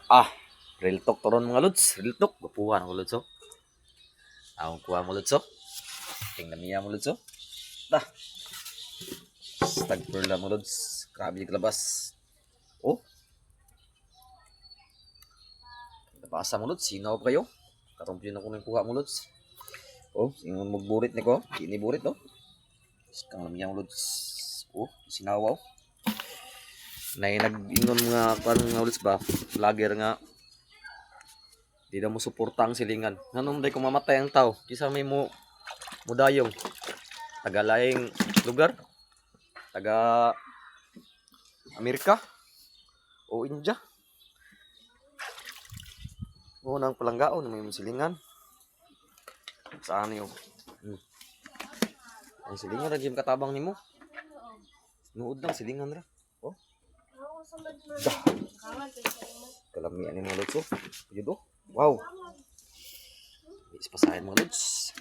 Ah, real talk toron mga lods. Real talk. Gapuhan ako lods, oh. Akong kuha mo lods, oh. Tingnan niya mo lods, oh. Dah. Stag pearl mo lods. Grabe yung labas. Oh. Nabasa mo lods. Sinaw pa kayo. Karumpin ako ng kuha mo lods. Oh, ingon magburit ni ko. Kini burit, oh. Kang lamya mo lods. Oh, sinaw, oh. Nay nag-ingon mga kuan nga lods ba? Vlogger nga di daw mo suporta ang silingan. Nanong day kung mamatay ang tao, kisa may mo mudayong taga laing lugar, taga Amerika o India. O nang palanggaon may silingan. Saan yo? Ang silingan ra gyud katabang nimo. Nuod lang silingan ra. Oh. Dah. Kalami ani mo lutso. Yun oh. Wow. Ispasahin mo lods.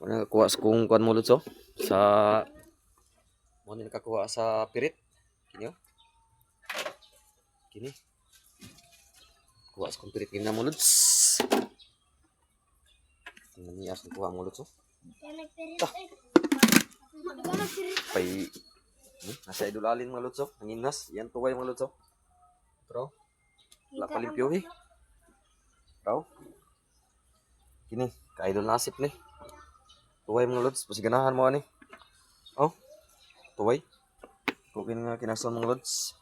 Ano nakakuha sa kung kuan mo lods, oh. Sa mo ni nakakuha sa pirit. Kini oh. Kini. Kuha sa kung pirit kini mo lods. Ano niya sa kuha mo lods, oh. Pay nasa idulalin mga lods, oh. Nanginas. Yan tuway mga lods, oh. Pero wala pa limpyo eh. Raw. Kini, ka-idol nasip ni. Tuway mga lods, pasiganahan mo ani. Oh. Tuway. Kukin nga kinason mga lods.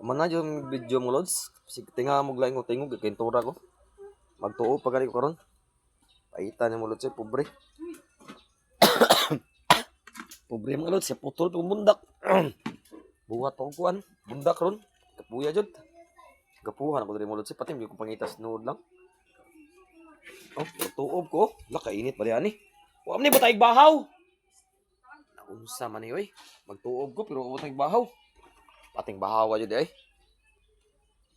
Mana yung video mo lods. Sig tinga mo glaing ko tingog kay tura ko. Magtuo pa gani ko karon. Paita ni mo lods, pobre. Pobre mga lods, sa putol pag bundak. Buhat pa kuan, bundak ron. Kapuya jud. Gapuhan ako diri mo lods, pati ko pangitas nuod lang. Oh, tuob ko. La kainit ba diyan ni? Wa man ni butay bahaw. Naunsa man ni oy. Magtuob ko pero butay bahaw. Pating bahaw jud ay.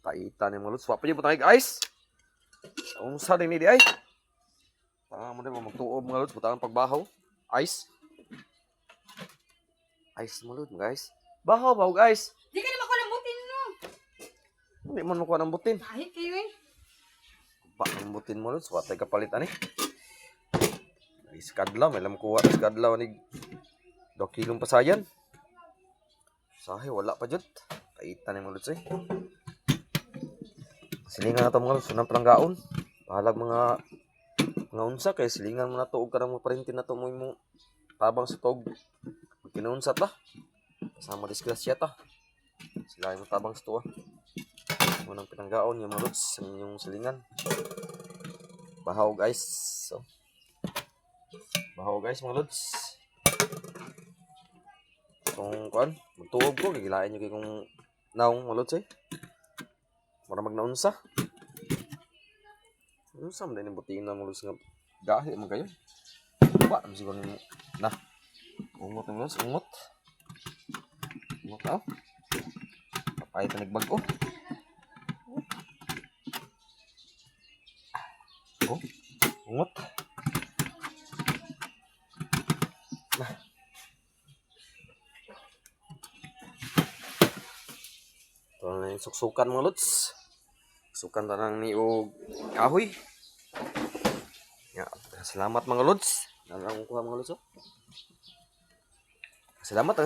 Paita ni mo lods, wa pa jud butay guys. Naunsa din ni di ay. Mo din magtuob mga lods, butang pagbahaw. Ice. Ice mo lods guys. Bahaw guys. Di ka na makuha ng butin no. Hindi mo makuha ng butin. Kahit kayo eh. Ang butin mo lods, watay kapalit ani. Iskadlaw, may lam kuha iskadlaw ni 2 kilong pasayan. Sahe wala pa jud. Kaita ni mo lods eh. Silingan na to mga lods, sunang palanggaon. Bahalag mga unsa kay silingan mo na to og kanang mo parintin na to mo tabang sa tog. Kinunsat ba? Kasama disgrasya ta. Sila yung tabang sa tuwa. Unang pinanggaon yung mga lods sa inyong silingan. Bahaw guys. So, bahaw guys mga lods. Kung kuan, magtuog ko, gigilain nyo kayo kung naong mga lods eh. Para magnaunsa. Unsa man din yung butiin na mga lods nga gahi man kayo. Ba, siguro nyo na. Ungot mga lods, ungot. Ungot na. Kapay ito nagbago. Oh, ungot. Nah. Ito na yung suksukan mga lods. Sukan na lang ni og kahoy. Ya, salamat mga lods. Nalang kuha mga lods. Oh. Salamat.